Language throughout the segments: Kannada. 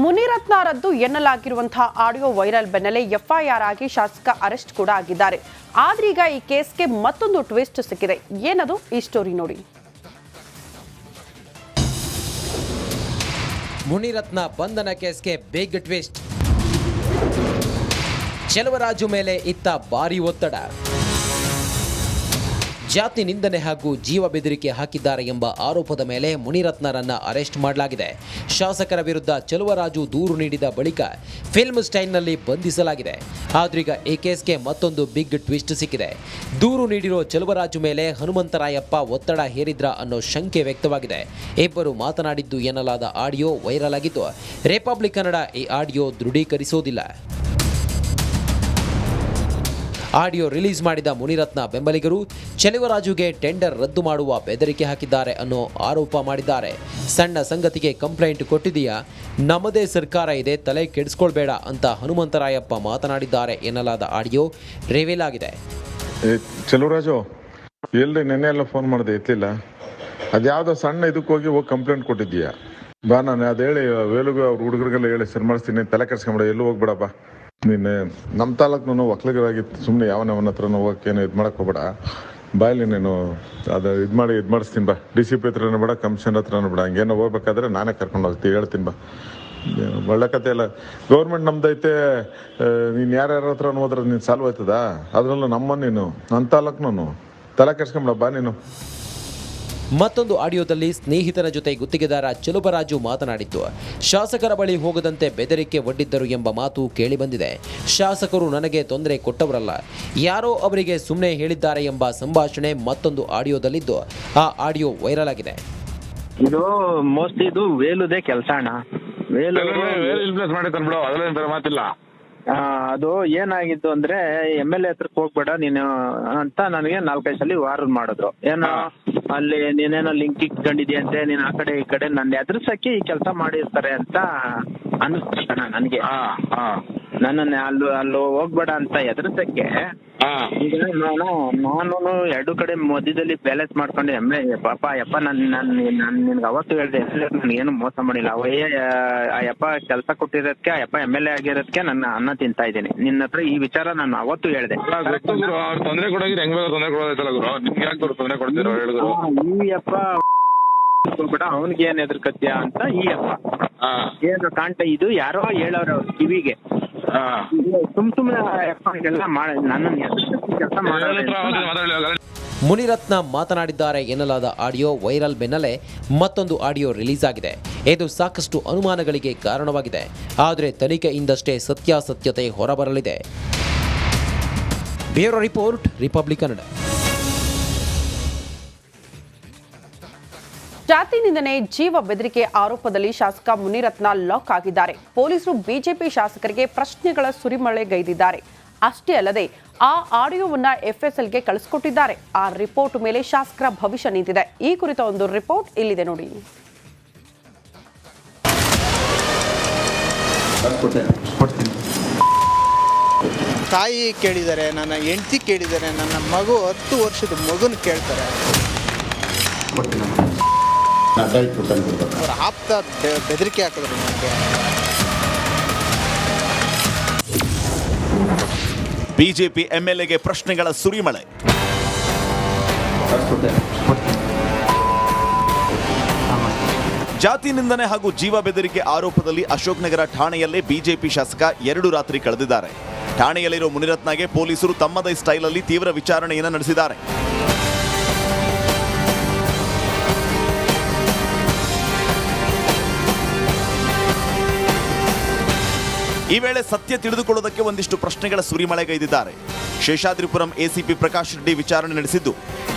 ಮುನಿರತ್ನ ರದ್ದು ಎನ್ನಲಾಗಿರುವಂತಹ ಆಡಿಯೋ ವೈರಲ್ ಬೆನ್ನಲ್ಲೇ ಎಫ್ಐಆರ್ ಆಗಿ ಶಾಸಕ ಅರೆಸ್ಟ್ ಕೂಡ ಆಗಿದ್ದಾರೆ. ಆದ್ರೀಗ ಈ ಕೇಸ್ಗೆ ಮತ್ತೊಂದು ಟ್ವಿಸ್ಟ್ ಸಿಕ್ಕಿದೆ. ಏನದು ಈ ಸ್ಟೋರಿ ನೋಡಿ. ಮುನಿರತ್ನ ಬಂಧನ ಕೇಸ್ಗೆ ಬಿಗ್ ಟ್ವಿಸ್ಟ್. ಚೆಲುವರಾಜು ಮೇಲೆ ಇತ್ತ ಭಾರಿ ಒತ್ತಡ. ಜಾತಿ ನಿಂದನೆ ಹಾಗೂ ಜೀವ ಬೆದರಿಕೆ ಹಾಕಿದ್ದಾರೆ ಎಂಬ ಆರೋಪದ ಮೇಲೆ ಮುನಿರತ್ನರನ್ನ ಅರೆಸ್ಟ್ ಮಾಡಲಾಗಿದೆ. ಶಾಸಕರ ವಿರುದ್ಧ ಚೆಲುವರಾಜು ದೂರು ನೀಡಿದ ಬಳಿಕ ಫಿಲ್ಮ್ ಸ್ಟೈಲ್ನಲ್ಲಿ ಬಂಧಿಸಲಾಗಿದೆ. ಆದ್ರೀಗ ಈ ಕೇಸ್ಗೆ ಮತ್ತೊಂದು ಬಿಗ್ ಟ್ವಿಸ್ಟ್ ಸಿಕ್ಕಿದೆ. ದೂರು ನೀಡಿರೋ ಚೆಲುವರಾಜು ಮೇಲೆ ಹನುಮಂತರಾಯಪ್ಪ ಒತ್ತಡ ಹೇರಿದ್ರ ಅನ್ನೋ ಶಂಕೆ ವ್ಯಕ್ತವಾಗಿದೆ. ಇಬ್ಬರು ಮಾತನಾಡಿದ್ದು ಎನ್ನಲಾದ ಆಡಿಯೋ ವೈರಲ್ ಆಗಿದ್ದು, ರಿಪಬ್ಲಿಕ್ ಕನ್ನಡ ಈ ಆಡಿಯೋ ದೃಢೀಕರಿಸೋದಿಲ್ಲ. ಆಡಿಯೋ ರಿಲೀಸ್ ಮಾಡಿದ ಮುನಿರತ್ನ ಬೆಂಬಲಿಗರು ಚೆಲುವರಾಜುಗೆ ಟೆಂಡರ್ ರದ್ದು ಮಾಡುವ ಬೆದರಿಕೆ ಹಾಕಿದ್ದಾರೆ ಅನ್ನೋ ಆರೋಪ ಮಾಡಿದ್ದಾರೆ. ಸಣ್ಣ ಸಂಗತಿಗೆ ಕಂಪ್ಲೇಂಟ್ ಕೊಟ್ಟಿದೆಯಾ, ನಮ್ಮದೇ ಸರ್ಕಾರ ಇದೆ, ತಲೆ ಕೆಡಿಸ್ಕೊಳ್ಬೇಡ ಅಂತ ಹನುಮಂತರಾಯಪ್ಪ ಮಾತನಾಡಿದ್ದಾರೆ ಎನ್ನಲಾದ ಆಡಿಯೋ ರಿವೀಲ್ ಆಗಿದೆ. ಚೆಲುವರಾಜು ಎಲ್ಲಿ ನೆನ್ನೆ ಎಲ್ಲ ಫೋನ್ ಮಾಡಿದೆ, ಎತ್ತಲಿಲ್ಲ. ಅದ್ಯಾವುದೋ ಸಣ್ಣ ಇದಕ್ಕೆ ಹೋಗಿ ಕಂಪ್ಲೇಂಟ್ ಕೊಟ್ಟಿದ್ದೀಯಾ? ಬಾ, ನಾನು ಅದು ಹೇಳಿ ವೇಲುಗೂ ಅವ್ರ ಹುಡುಗರಿಗೆಲ್ಲ ಹೇಳಿ ಸರಿ ಮಾಡಿಸ್ತೀನಿ, ತಲೆ ಕೆಡ್ಸ್ಕೊಂಬೇಡ, ಎಲ್ಲೂ ಹೋಗ್ಬೇಡಪ್ಪ. ನೀನು ನಮ್ಮ ತಾಲೂಕು ಒಕ್ಕಲಿಗರಾಗಿತ್ತು, ಸುಮ್ಮನೆ ಯಾವನ ಹತ್ರ ಹೋಗಕ್ಕೇನು ಇದು ಮಾಡಕ್ಕೆ ಹೋಗ್ಬೇಡ. ಬಾಯಲ್ಲಿ ನೀನು ಅದು ಇದು ಮಾಡಿಸ್ತೀನಿ ಬಾ. DCP ಹತ್ರನೂ ಬೇಡ, ಕಮಿಷನರ್ ಹತ್ರನೂ ಬೇಡ. ಹಂಗೇನೋ ಹೋಗ್ಬೇಕಾದ್ರೆ ನಾನೇ ಕರ್ಕೊಂಡು ಹೋಗ್ತೀನಿ, ಹೇಳ್ತೀನಿ ಬಾ. ಒಳ್ಳೆ ಕತೆ ಇಲ್ಲ. ಗೌರ್ಮೆಂಟ್ ನಮ್ದೈತೆ, ನೀನು ಯಾರ್ಯಾರ ಹತ್ರ ಹೋದ್ರೆ ನೀನು ಸಾಲ್ವ್ ಆಯ್ತದ? ಅದ್ರಲ್ಲೂ ನೀನು ನನ್ನ ತಾಲೂಕ್ನು ತಲೆ ಕೆಡ್ಸ್ಕೊಂಬೇಡ ಬಾ ನೀನು. ಮತ್ತೊಂದು ಆಡಿಯೋದಲ್ಲಿ ಸ್ನೇಹಿತರ ಜೊತೆ ಗುತ್ತಿಗೆದಾರ ಚೆಲುವರಾಜು ಮಾತನಾಡಿದ್ದು, ಶಾಸಕರ ಬಳಿ ಹೋಗದಂತೆ ಬೆದರಿಕೆ ಒಡ್ಡಿದ್ದರು ಎಂಬ ಮಾತು ಕೇಳಿಬಂದಿದೆ. ಶಾಸಕರು ನನಗೆ ತೊಂದರೆ ಕೊಟ್ಟವರಲ್ಲ, ಯಾರೋ ಅವರಿಗೆ ಸುಮ್ಮನೆ ಹೇಳಿದ್ದಾರೆ ಎಂಬ ಸಂಭಾಷಣೆ ಮತ್ತೊಂದು ಆಡಿಯೋದಲ್ಲಿದ್ದು, ಆ ಆಡಿಯೋ ವೈರಲ್ ಆಗಿದೆ. ಇದು ಮೋಸ್ಟ್ಲಿ ಇದು ವೇಲುದೇ ಕೆಲಸ ಅಣ್ಣ. ಮಾತಿಲ್ಲ. ಅದು ಏನಾಗಿತ್ತು ಅಂದ್ರೆ MLA ಹತ್ರಕ್ಕೆ ಹೋಗ್ಬೇಡ ನೀನು ಅಂತ ನನಗೆ 4-5 ಸಲ ವಾರನ್ ಮಾಡಿದ್ರು. ಏನೋ ಅಲ್ಲಿ ನೀನೇನೋ ಲಿಂಕ್ ಇಟ್ಕೊಂಡಿದ್ಯಂತೆ, ನೀನ್ ಆ ಕಡೆ ಈ ಕಡೆ ನನ್ನ ಎದುರ್ಸಕ್ಕೆ ಈ ಕೆಲಸ ಮಾಡಿರ್ತಾರೆ ಅಂತ ಅನಿಸ್ತಣ ನನಗೆ. ನನ್ನನ್ನ ಅಲ್ಲಿ ಹೋಗ್ಬೇಡ ಅಂತ ಎದುರ್ಸಕ್ಕೆ ಈಗ ನಾನು 2 ಕಡೆ ಮಧ್ಯದಲ್ಲಿ ಬ್ಯಾಲೆನ್ಸ್ ಮಾಡ್ಕೊಂಡು ಯಪ್ಪ ನಿನ್ಗೆ ಅವತ್ತು ಹೇಳ್ದೆ, ನನ್ಗೇನು ಮೋಸ ಮಾಡಿಲ್ಲ. ಯಪ್ಪ ಕೆಲಸ ಕೊಟ್ಟಿರೋದಕ್ಕೆ ಯಪ್ಪ MLA ಆಗಿರೋದಕ್ಕೆ ನನ್ನ ಅನ್ನ ತಿಂತಾ ಇದ್ದೀನಿ. ನಿನ್ನ ಹತ್ರ ಈ ವಿಚಾರ ನಾನು ಅವತ್ತು ಹೇಳ್ದೆ. ಈ ಯಪ್ಪ ಬಿಡ, ಅವನ್ಗೆ ಏನ್ ಎದುರ್ಕತ್ಯ ಅಂತ ಈ ಯಪ್ಪ ಏನು ಕಾಂಟ. ಇದು ಯಾರೋ ಹೇಳವ್ರ ಅವ್ರ ಕಿವಿಗೆ, ಸುಮ್ನೆ ಮುನಿರತ್ನ ಮಾತನಾಡಿದ್ದಾರೆ ಎನ್ನಲಾದ ಆಡಿಯೋ ವೈರಲ್ ಬೆನ್ನಲ್ಲೇ ಮತ್ತೊಂದು ಆಡಿಯೋ ರಿಲೀಸ್ ಆಗಿದೆ. ಇದು ಸಾಕಷ್ಟು ಅನುಮಾನಗಳಿಗೆ ಕಾರಣವಾಗಿದೆ. ಆದರೆ ತನಿಖೆಯಿಂದಷ್ಟೇ ಸತ್ಯಾಸತ್ಯತೆ ಹೊರಬರಲಿದೆ. Bureau report, Republic Kannada. ಜಾತಿ ನಿಂದನೆ, ಜೀವ ಬೆದರಿಕೆ ಆರೋಪದಲ್ಲಿ ಶಾಸಕ ಮುನಿರತ್ನ ಲಾಕ್ ಆಗಿದ್ದಾರೆ. ಪೊಲೀಸರು ಬಿಜೆಪಿ ಶಾಸಕರಿಗೆ ಪ್ರಶ್ನೆಗಳ ಸುರಿಮಳೆಗೈದಿದ್ದಾರೆ. ಅಷ್ಟೇ ಅಲ್ಲದೆ ಆ ಆಡಿಯೋವನ್ನ FSLಗೆ ಕಳಿಸಿಕೊಟ್ಟಿದ್ದಾರೆ. ಆ ರಿಪೋರ್ಟ್ ಮೇಲೆ ಶಾಸಕರ ಭವಿಷ್ಯ ನಿಂತಿದೆ. ಈ ಕುರಿತ ಒಂದು ರಿಪೋರ್ಟ್ ಇಲ್ಲಿದೆ ನೋಡಿ. ತಾಯಿ ಕೇಳಿದ್ದಾರೆ, ನನ್ನ ಹೆಂಡತಿ ಕೇಳಿದ್ದಾರೆ, ನನ್ನ ಮಗು 10 ವರ್ಷದ ಮಗುನ ಕೇಳ್ತಾರೆ. ಅವ್ರ ಆಪ್ತ ಬೆದರಿಕೆ ಹಾಕಿದ್ರು ನನಗೆ. ಬಿಜೆಪಿ MLAಗೆ ಪ್ರಶ್ನೆಗಳ ಸುರಿಮಳೆ. ಜಾತಿ ನಿಂದನೆ ಹಾಗೂ ಜೀವ ಬೆದರಿಕೆ ಆರೋಪದಲ್ಲಿ ಅಶೋಕ್ನಗರ ಠಾಣೆಯಲ್ಲೇ ಬಿಜೆಪಿ ಶಾಸಕ 2 ರಾತ್ರಿ ಕಳೆದಿದ್ದಾರೆ. ಠಾಣೆಯಲ್ಲಿರೋ ಮುನಿರತ್ನಗೆ ಪೊಲೀಸರು ತಮ್ಮದೇ ಸ್ಟೈಲಲ್ಲಿ ತೀವ್ರ ವಿಚಾರಣೆಯನ್ನು ನಡೆಸಿದ್ದಾರೆ. ಈ ವೇಳೆ ಸತ್ಯ ತಿಳಿದುಕೊಳ್ಳೋದಕ್ಕೆ ಒಂದಿಷ್ಟು ಪ್ರಶ್ನೆಗಳ ಸುರಿಮಳೆಗೈದಿದ್ದಾರೆ. ಶೇಷಾದ್ರಿಪುರಂ ACP ಪ್ರಕಾಶ್ ರೆಡ್ಡಿ ವಿಚಾರಣೆ ನಡೆಸಿದ್ದು,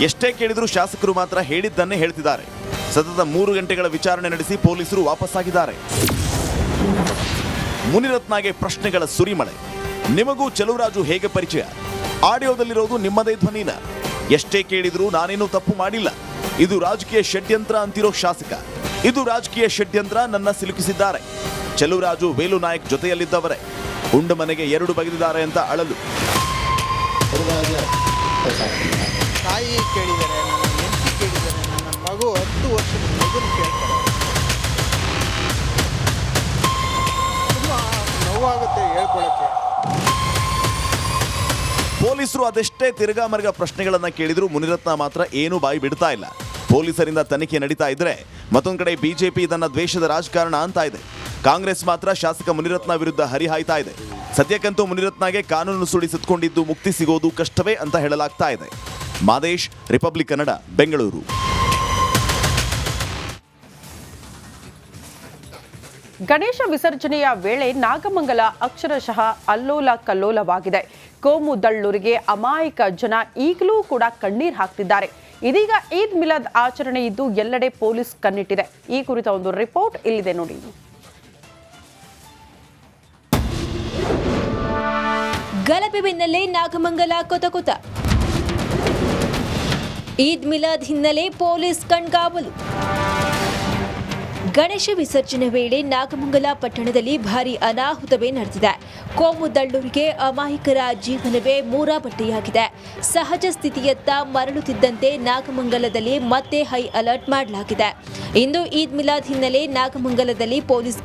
ಎಷ್ಟೇ ಕೇಳಿದರೂ ಶಾಸಕರು ಮಾತ್ರ ಹೇಳಿದ್ದನ್ನೇ ಹೇಳ್ತಿದ್ದಾರೆ. ಸತತ 3 ಗಂಟೆಗಳ ವಿಚಾರಣೆ ನಡೆಸಿ ಪೊಲೀಸರು ವಾಪಸ್ಸಾಗಿದ್ದಾರೆ. ಮುನಿರತ್ನಗೆ ಪ್ರಶ್ನೆಗಳ ಸುರಿಮಳೆ. ನಿಮಗೂ ಚೆಲುವರಾಜು ಹೇಗೆ ಪರಿಚಯ? ಆಡಿಯೋದಲ್ಲಿರೋದು ನಿಮ್ಮದೇ ಧ್ವನಿನ. ಎಷ್ಟೇ ಕೇಳಿದರೂ ನಾನೇನು ತಪ್ಪು ಮಾಡಿಲ್ಲ, ಇದು ರಾಜಕೀಯ ಷಡ್ಯಂತ್ರ ಅಂತಿರೋ ಶಾಸಕ. ಇದು ರಾಜಕೀಯ ಷಡ್ಯಂತ್ರ, ನನ್ನ ಸಿಲುಕಿಸಿದ್ದಾರೆ. ಚೆಲುವರಾಜು ವೇಲು ನಾಯಕ್ ಜೊತೆಯಲ್ಲಿದ್ದವರೇ. ಉಂಡು ಮನೆಗೆ 2 ಬಗೆದಿದ್ದಾರೆ ಅಂತ ಅಳಲು. ತಾಯಿ ಕೇಳಿದ್ದಾರೆ, ನನ್ನ ಹೆಂಡತಿ ಕೇಳಿದ್ದಾರೆ, ನನ್ನ ಮಗು 10 ವರ್ಷದ ಮಗುನ ಕೇಳ್ತಾರೆ. ಪೊಲೀಸರು ಅದೆಷ್ಟೇ ತಿರುಗಾಮರ್ಗ ಪ್ರಶ್ನೆಗಳನ್ನ ಕೇಳಿದ್ರು ಮುನಿರತ್ನ ಮಾತ್ರ ಏನೂ ಬಾಯಿ ಬಿಡ್ತಾ ಇಲ್ಲ. ಪೊಲೀಸರಿಂದ ತನಿಖೆ ನಡೀತಾ ಇದ್ರೆ ಮತ್ತೊಂದು ಕಡೆ ಬಿಜೆಪಿ ಇದನ್ನ ದ್ವೇಷದ ರಾಜಕಾರಣ ಅಂತ ಇದೆ. ಕಾಂಗ್ರೆಸ್ ಮಾತ್ರ ಶಾಸಕ ಮುನಿರತ್ನ ವಿರುದ್ಧ ಹರಿಹಾಯ್ತಾ ಇದೆ. ಸದ್ಯಕ್ಕಂತೂ ಮುನಿರತ್ನಗೆ ಕಾನೂನು ಸುಳಿ ಸುತ್ತಕೊಂಡಿದ್ದು ಮುಕ್ತಿ ಸಿಗೋದು ಕಷ್ಟವೇ ಅಂತ ಹೇಳಲಾಗ್ತಾ ಇದೆ. ಮಾದೇಶ್, ರಿಪಬ್ಲಿಕ್ ಕನ್ನಡ, ಬೆಂಗಳೂರು. ಗಣೇಶ ವಿಸರ್ಜನೆಯ ವೇಳೆ ನಾಗಮಂಗಲ ಅಕ್ಷರಶಃ ಅಲ್ಲೋಲ ಕಲ್ಲೋಲವಾಗಿದೆ. ಕೋಮು ದಳ್ಳೂರಿಗೆ ಅಮಾಯಕ ಜನ ಈಗಲೂ ಕೂಡ ಕಣ್ಣೀರು ಹಾಕ್ತಿದ್ದಾರೆ. ಇದೀಗ ಈದ್ ಮಿಲಾದ್ ಆಚರಣೆ ಇದ್ದು ಎಲ್ಲೆಡೆ ಪೊಲೀಸ್ ಕಣ್ಣಿಟ್ಟಿದೆ. ಈ ಕುರಿತ ಒಂದು ರಿಪೋರ್ಟ್ ಇಲ್ಲಿದೆ ನೋಡಿ. ಗಲಭೆ ಬೆನ್ನಲ್ಲೇ ನಾಗಮಂಗಲ ಕೊತ. ಈದ್ ಮಿಲಾದ್ ಹಿನ್ನೆಲೆ ಪೊಲೀಸ್ ಕಣ್ಗಾವಲು. ಗಣೇಶ ವಿಸರ್ಜನೆ ವೇಳೆ ನಾಗಮಂಗಲ ಪಟ್ಟಣದಲ್ಲಿ ಭಾರೀ ಅನಾಹುತವೇ ನಡೆದಿದೆ. ಕೋಮು ದಳ್ಳೂರಿಗೆ ಅಮಾಯಕರ ಜೀವನವೇ ಮೂರಾಬಟ್ಟೆಯಾಗಿದೆ. ಸಹಜ ಸ್ಥಿತಿಯತ್ತ ಮರಳುತ್ತಿದ್ದಂತೆ ನಾಗಮಂಗಲದಲ್ಲಿ ಮತ್ತೆ ಹೈ ಅಲರ್ಟ್ ಮಾಡಲಾಗಿದೆ. ಇಂದು ಈದ್ ಮಿಲಾದ್ ಹಿನ್ನೆಲೆ ನಾಗಮಂಗಲದಲ್ಲಿ ಪೊಲೀಸ್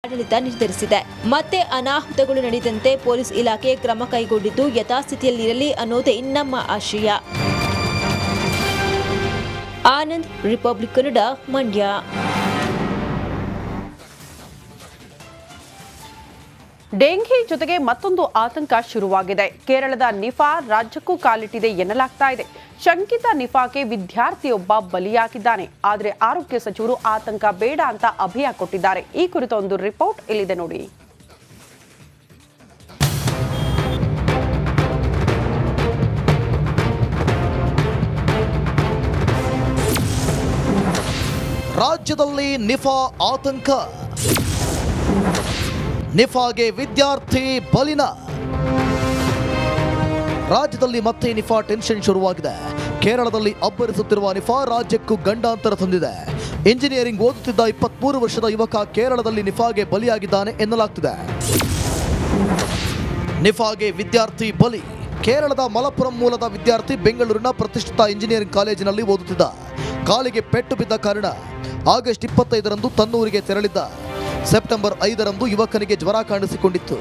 ಆಡಳಿತ ನಿರ್ಧರಿಸಿದೆ. ಮತ್ತೆ ಅನಾಹುತಗಳು ನಡೆದಂತೆ ಪೊಲೀಸ್ ಇಲಾಖೆ ಕ್ರಮ ಕೈಗೊಂಡಿದ್ದು ಯಥಾಸ್ಥಿತಿಯಲ್ಲಿರಲಿ ಅನ್ನೋದೇ ನಮ್ಮ ಆಶಯ. ಆನಂದ್, ರಿಪಬ್ಲಿಕ್ ಕನ್ನಡ, ಮಂಡ್ಯ. ಡೆಂಘಿ ಜೊತೆಗೆ ಮತ್ತೊಂದು ಆತಂಕ ಶುರುವಾಗಿದೆ. ಕೇರಳದ ನಿಫಾ ರಾಜ್ಯಕ್ಕೂ ಕಾಲಿಟ್ಟಿದೆ ಎನ್ನಲಾಗ್ತಾ ಇದೆ. ಶಂಕಿತ ನಿಫಾಗೆ ವಿದ್ಯಾರ್ಥಿಯೊಬ್ಬ ಬಲಿಯಾಗಿದ್ದಾನೆ. ಆದರೆ ಆರೋಗ್ಯ ಸಚಿವರು ಆತಂಕ ಬೇಡ ಅಂತ ಅಭಯ ಕೊಟ್ಟಿದ್ದಾರೆ. ಈ ಕುರಿತ ಒಂದು ರಿಪೋರ್ಟ್ ಇಲ್ಲಿದೆ ನೋಡಿ. ರಾಜ್ಯದಲ್ಲಿ ನಿಫಾ ಆತಂಕ. ನಿಫಾಗೆ ವಿದ್ಯಾರ್ಥಿ ಬಲಿನ. ರಾಜ್ಯದಲ್ಲಿ ಮತ್ತೆ ನಿಫಾ ಟೆನ್ಷನ್ ಶುರುವಾಗಿದೆ. ಕೇರಳದಲ್ಲಿ ಅಬ್ಬರಿಸುತ್ತಿರುವ ನಿಫಾ ರಾಜ್ಯಕ್ಕೂ ಗಂಡಾಂತರ ತಂದಿದೆ. ಇಂಜಿನಿಯರಿಂಗ್ ಓದುತ್ತಿದ್ದ 23 ವರ್ಷದ ಯುವಕ ಕೇರಳದಲ್ಲಿ ನಿಫಾಗೆ ಬಲಿಯಾಗಿದ್ದಾನೆ ಎನ್ನಲಾಗ್ತಿದೆ. ನಿಫಾಗೆ ವಿದ್ಯಾರ್ಥಿ ಬಲಿ. ಕೇರಳದ ಮಲಪುರಂ ಮೂಲದ ವಿದ್ಯಾರ್ಥಿ ಬೆಂಗಳೂರಿನ ಪ್ರತಿಷ್ಠಿತ ಇಂಜಿನಿಯರಿಂಗ್ ಕಾಲೇಜಿನಲ್ಲಿ ಓದುತ್ತಿದ್ದ. ಕಾಲಿಗೆ ಪೆಟ್ಟು ಬಿದ್ದ ಕಾರಣ ಆಗಸ್ಟ್ 25ರಂದು ತನ್ನೂರಿಗೆ ತೆರಳಿದ್ದ. ಸೆಪ್ಟೆಂಬರ್ 5ರಂದು ಯುವಕನಿಗೆ ಜ್ವರ ಕಾಣಿಸಿಕೊಂಡಿತ್ತು.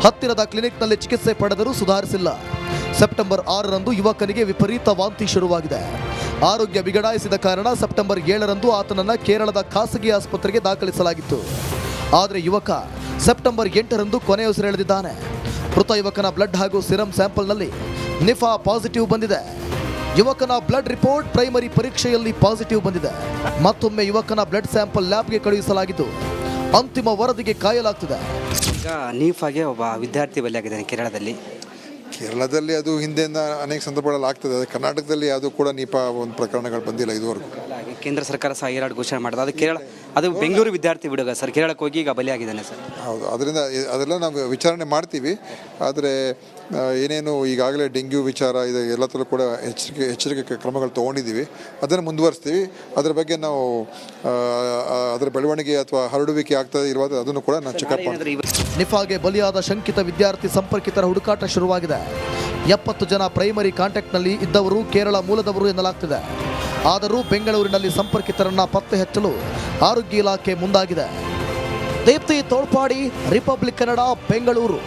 ಹತ್ತಿರದ ಕ್ಲಿನಿಕ್ನಲ್ಲಿ ಚಿಕಿತ್ಸೆ ಪಡೆದರೂ ಸುಧಾರಿಸಿಲ್ಲ. ಸೆಪ್ಟೆಂಬರ್ 6ರಂದು ಯುವಕನಿಗೆ ವಿಪರೀತ ವಾಂತಿ ಶುರುವಾಗಿದೆ. ಆರೋಗ್ಯ ಬಿಗಡಾಯಿಸಿದ ಕಾರಣ ಸೆಪ್ಟೆಂಬರ್ 7ರಂದು ಆತನನ್ನು ಕೇರಳದ ಖಾಸಗಿ ಆಸ್ಪತ್ರೆಗೆ ದಾಖಲಿಸಲಾಗಿತ್ತು. ಆದರೆ ಯುವಕ ಸೆಪ್ಟೆಂಬರ್ 8ರಂದು ಕೊನೆಯುಸಿರೆಳೆದಿದ್ದಾನೆ. ಮೃತ ಯುವಕನ ಬ್ಲಡ್ ಹಾಗೂ ಸಿರಮ್ ಸ್ಯಾಂಪಲ್ನಲ್ಲಿ ನಿಫಾ ಪಾಸಿಟಿವ್ ಬಂದಿದೆ. ಯುವಕನ ಬ್ಲಡ್ ರಿಪೋರ್ಟ್ ಪ್ರೈಮರಿ ಪರೀಕ್ಷೆಯಲ್ಲಿ ಪಾಸಿಟಿವ್ ಬಂದಿದೆ. ಮತ್ತೊಮ್ಮೆ ಯುವಕನ ಬ್ಲಡ್ ಸ್ಯಾಂಪಲ್ ಲ್ಯಾಬ್ಗೆ ಕಳುಹಿಸಲಾಗಿದ್ದು ಅಂತಿಮ ವರದಿಗೆ ಕಾಯಲಾಗ್ತಿದೆ. ಈಗ ನಿಫಾಗೆ ಒಬ್ಬ ವಿದ್ಯಾರ್ಥಿ ಬಲಿಯಾಗಿದ್ದಾನೆ ಕೇರಳದಲ್ಲಿ. ಅದು ಹಿಂದೆಯಿಂದ ಅನೇಕ ಸಂದರ್ಭಗಳಲ್ಲಿ ಆಗ್ತದೆ. ಕರ್ನಾಟಕದಲ್ಲಿ ಅದು ಕೂಡ ನಿಫಾ ಒಂದು ಪ್ರಕರಣಗಳು ಬಂದಿಲ್ಲ ಇದುವರೆಗೂ. ಕೇಂದ್ರ ಸರ್ಕಾರ ಸಹ ಏರಾಡ್ ಘೋಷಣೆ ಮಾಡೋದು. ಅದು ಕೇರಳ, ಅದು ಬೆಂಗಳೂರು ವಿದ್ಯಾರ್ಥಿ ಹುಡುಗ ಸರ್, ಕೇರಳಕ್ಕೆ ಹೋಗಿ ಈಗ ಬಲಿಯಾಗಿದ್ದಾನೆ ಸರ್. ಹೌದು, ಅದರಿಂದ ಅದೆಲ್ಲ ನಾವು ವಿಚಾರಣೆ ಮಾಡ್ತೀವಿ. ಆದರೆ ಏನೇನು ಈಗಾಗಲೇ ಡೆಂಗ್ಯೂ ವಿಚಾರ ಇದೆ ಎಲ್ಲದರಲ್ಲೂ ಕೂಡ ಎಚ್ಚರಿಕೆ ಕ್ರಮಗಳು ತೊಗೊಂಡಿದ್ದೀವಿ. ಅದನ್ನು ಮುಂದುವರಿಸ್ತೀವಿ. ಅದರ ಬಗ್ಗೆ ನಾವು ಅದರ ಬೆಳವಣಿಗೆ ಅಥವಾ ಹರಡುವಿಕೆ ಆಗ್ತದೆ ಇರುವಾಗ ಅದನ್ನು ಕೂಡ ನಾವು ಚೆಕಪ್ ಮಾಡ್ತೀವಿ. ನಿಫಾಗೆ ಬಲಿಯಾದ ಶಂಕಿತ ವಿದ್ಯಾರ್ಥಿ ಸಂಪರ್ಕಿತರ ಹುಡುಕಾಟ ಶುರುವಾಗಿದೆ. 70 ಜನ ಪ್ರೈಮರಿ ಕಾಂಟ್ಯಾಕ್ಟ್ನಲ್ಲಿ ಇದ್ದವರು ಕೇರಳ ಮೂಲದವರು ಎನ್ನಲಾಗ್ತಿದೆ. ಆದರೂ ಬೆಂಗಳೂರಿನಲ್ಲಿ ಸಂಪರ್ಕಿತರನ್ನ ಪತ್ತೆ ಹಚ್ಚಲು ಆರೋಗ್ಯ ಇಲಾಖೆ ಮುಂದಾಗಿದೆ. ದೀಪ್ತಿ ತೋಳ್ಪಾಡಿ, ರಿಪಬ್ಲಿಕ್ ಕನ್ನಡ, ಬೆಂಗಳೂರು.